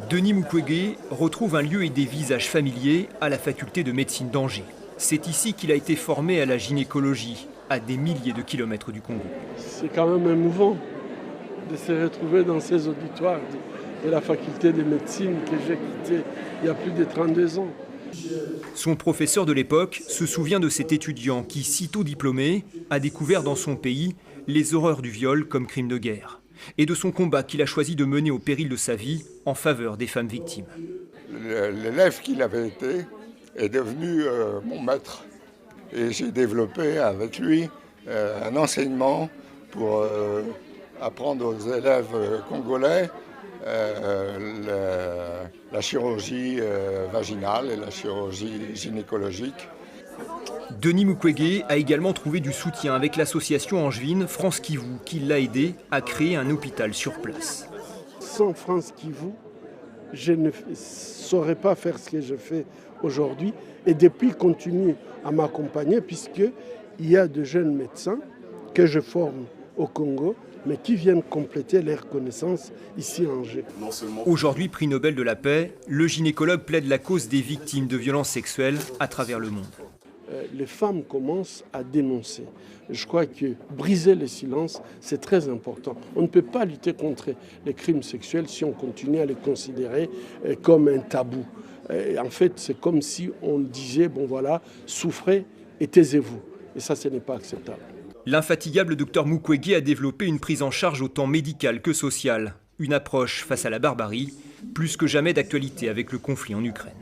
Denis Mukwege retrouve un lieu et des visages familiers à la faculté de médecine d'Angers. C'est ici qu'il a été formé à la gynécologie, à des milliers de kilomètres du Congo. C'est quand même émouvant de se retrouver dans ces auditoires de la faculté de médecine que j'ai quittée il y a plus de 32 ans. Son professeur de l'époque se souvient de cet étudiant qui, sitôt diplômé, a découvert dans son pays les horreurs du viol comme crime de guerre et de son combat qu'il a choisi de mener au péril de sa vie en faveur des femmes victimes. L'élève qu'il avait été est devenu mon maître et j'ai développé avec lui un enseignement pour apprendre aux élèves congolais la chirurgie vaginale et la chirurgie gynécologique. Denis Mukwege a également trouvé du soutien avec l'association angevine France Kivu qui l'a aidé à créer un hôpital sur place. Sans France Kivu, je ne saurais pas faire ce que je fais aujourd'hui et depuis il continue à m'accompagner puisqu'il y a de jeunes médecins que je forme au Congo mais qui viennent compléter leurs connaissances ici à Angers. Aujourd'hui, prix Nobel de la paix, le gynécologue plaide la cause des victimes de violences sexuelles à travers le monde. Les femmes commencent à dénoncer. Je crois que briser le silence, c'est très important. On ne peut pas lutter contre les crimes sexuels si on continue à les considérer comme un tabou. En fait, c'est comme si on disait, bon voilà, souffrez et taisez-vous. Et ça, ce n'est pas acceptable. L'infatigable docteur Mukwege a développé une prise en charge autant médicale que sociale. Une approche face à la barbarie, plus que jamais d'actualité avec le conflit en Ukraine.